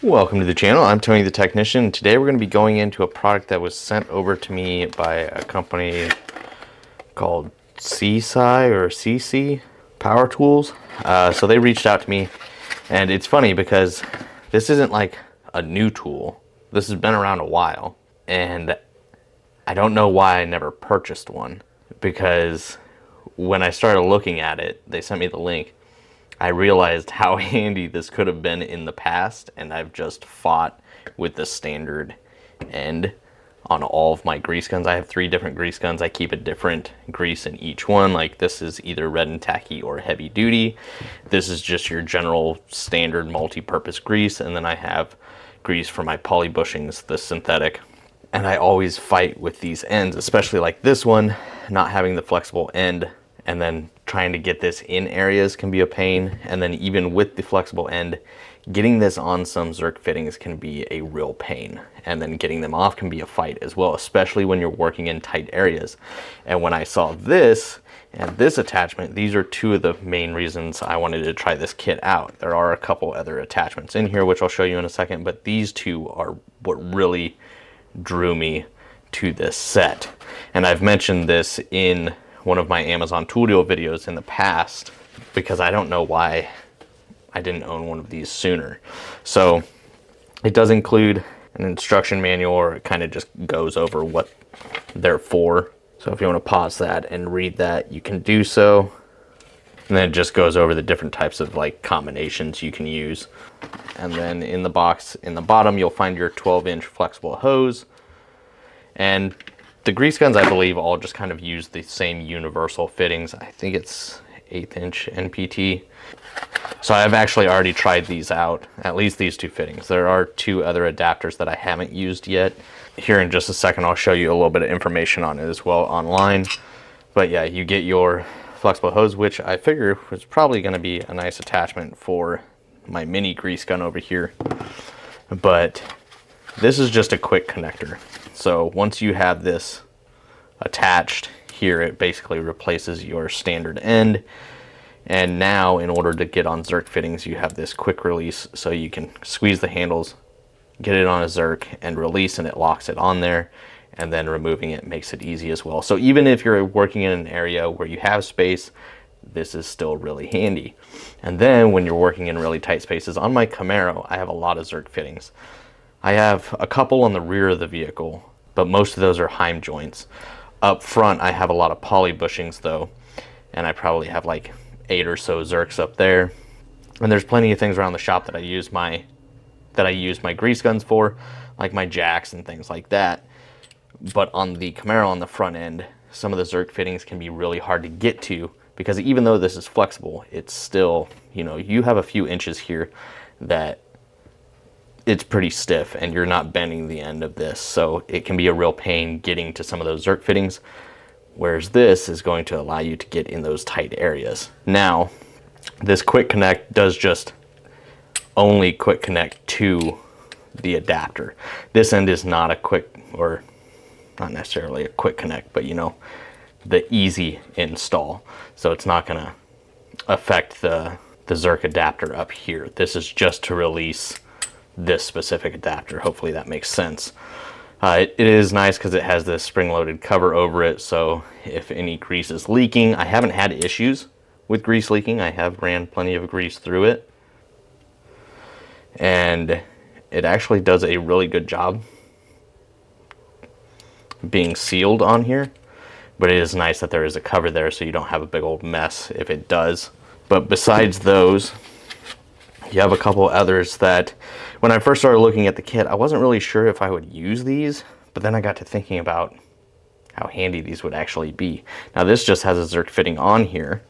Welcome to the channel. I'm Tony the Technician. Today we're going to be going into a product that was sent over to me by a company called SeeSii or SeeSii Power Tools. So they reached out to me, and it's funny because this isn't like a new tool. This has been around a while, and I don't know why I never purchased one, because when I started looking at it, they sent me the link. I realized how handy this could have been in the past, and I've just fought with the standard end on all of my grease guns. I have 3 different grease guns. I keep a different grease in each one. Like, this is either red and tacky or heavy duty. This is just your general standard multi-purpose grease, and then I have grease for my poly bushings, the synthetic. And I always fight with these ends, especially like this one, not having the flexible end, and then trying to get this in areas can be a pain. And then even with the flexible end, getting this on some Zerk fittings can be a real pain. And then getting them off can be a fight as well, especially when you're working in tight areas. And when I saw this and this attachment, these are 2 of the main reasons I wanted to try this kit out. There are a couple other attachments in here, which I'll show you in a second, but these 2 are what really drew me to this set. And I've mentioned this in one of my Amazon tool deal videos in the past, because I don't know why I didn't own one of these sooner. So it does include an instruction manual, or it kind of just goes over what they're for. So if you want to pause that and read that, you can do so. And then it just goes over the different types of like combinations you can use. And then in the box in the bottom, you'll find your 12-inch flexible hose. And the grease guns, I believe, all just kind of use the same universal fittings. I think it's 1/8 inch NPT. So I've actually already tried these out, at least these 2 fittings. There are 2 other adapters that I haven't used yet. Here in just a second, I'll show you a little bit of information on it as well online. But yeah, you get your flexible hose, which I figure was probably going to be a nice attachment for my mini grease gun over here. But this is just a quick connector. So once you have this attached here, it basically replaces your standard end. And now, in order to get on Zerk fittings, you have this quick release, so you can squeeze the handles, get it on a Zerk, and release, and it locks it on there. And then removing it makes it easy as well. So even if you're working in an area where you have space, this is still really handy. And then when you're working in really tight spaces, on my Camaro, I have a lot of Zerk fittings. I have a couple on the rear of the vehicle, but most of those are Heim joints. Up front, I have a lot of poly bushings though, and I probably have like 8 or so Zerks up there. And there's plenty of things around the shop that I use my grease guns for, like my jacks and things like that. But on the Camaro on the front end, some of the Zerk fittings can be really hard to get to, because even though this is flexible, it's still, you know, you have a few inches here that it's pretty stiff and you're not bending the end of this. So it can be a real pain getting to some of those Zerk fittings, whereas this is going to allow you to get in those tight areas. Now, this quick connect does just only quick connect to the adapter. This end is not a quick, or not necessarily a quick connect, but you know, the easy install. So it's not gonna affect the Zerk adapter up here. This is just to release this specific adapter. Hopefully that makes sense. It is nice because it has this spring-loaded cover over it, so if any grease is leaking, I haven't had issues with grease leaking. I have ran plenty of grease through it, and it actually does a really good job being sealed on here. But it is nice that there is a cover there so you don't have a big old mess if it does. But besides those, you have a couple others that, when I first started looking at the kit, I wasn't really sure if I would use these, but then I got to thinking about how handy these would actually be. Now this just has a Zerk fitting on here,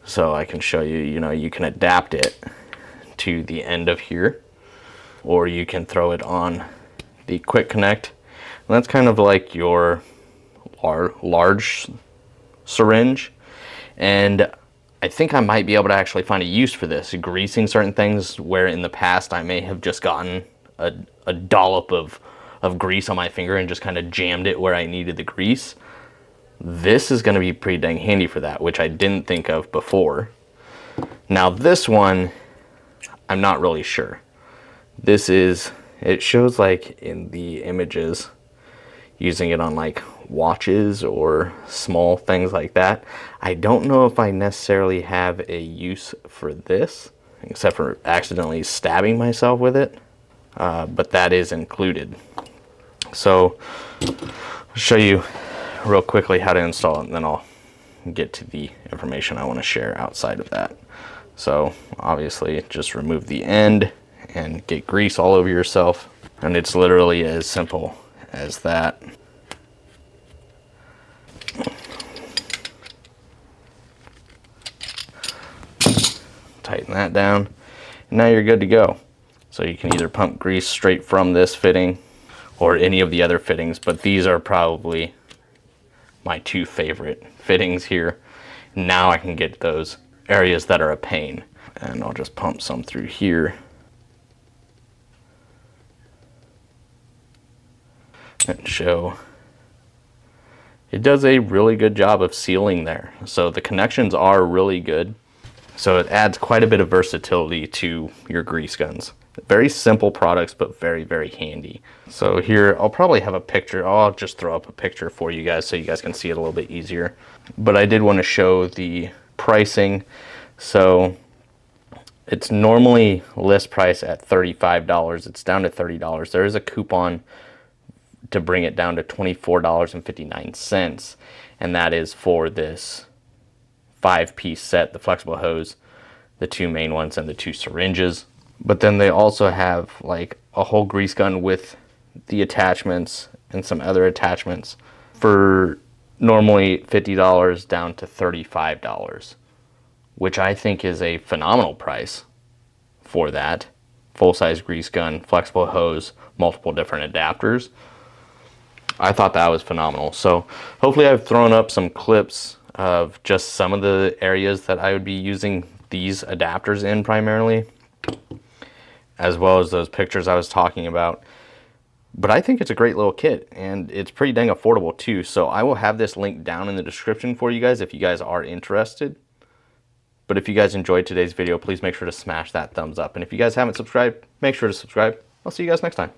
so I can show you, you know, you can adapt it to the end of here, or you can throw it on the quick connect. And that's kind of like your large syringe, and I think I might be able to actually find a use for this, greasing certain things where in the past I may have just gotten a dollop of grease on my finger and just kind of jammed it where I needed the grease. This is going to be pretty dang handy for that, which I didn't think of before. Now this one, I'm not really sure. This is, it shows like in the images, using it on like watches or small things like that. I don't know if I necessarily have a use for this, except for accidentally stabbing myself with it, but that is included. So I'll show you real quickly how to install it, and then I'll get to the information I want to share outside of that. So obviously just remove the end and get grease all over yourself, and it's literally as simple as that. Tighten that down, and now you're good to go. So you can either pump grease straight from this fitting or any of the other fittings, but these are probably my two favorite fittings here. Now I can get those areas that are a pain, and I'll just pump some through here and show it does a really good job of sealing there. So the connections are really good, so it adds quite a bit of versatility to your grease guns. Very simple products, but very, very handy. So here, I'll probably have a picture. I'll just throw up a picture for you guys so you guys can see it a little bit easier. But I did want to show the pricing. So it's normally list price at $35. It's down to $30. There is a coupon to bring it down to $24.59. And that is for this 5-piece set, the flexible hose, the 2 main ones, and the 2 syringes. But then they also have like a whole grease gun with the attachments and some other attachments for normally $50 down to $35, which I think is a phenomenal price for that. Full-size grease gun, flexible hose, multiple different adapters. I thought that was phenomenal. So hopefully I've thrown up some clips of just some of the areas that I would be using these adapters in primarily, as well as those pictures I was talking about. But I think it's a great little kit, and it's pretty dang affordable too. So I will have this link down in the description for you guys if you guys are interested. But if you guys enjoyed today's video, please make sure to smash that thumbs up. And if you guys haven't subscribed, make sure to subscribe. I'll see you guys next time.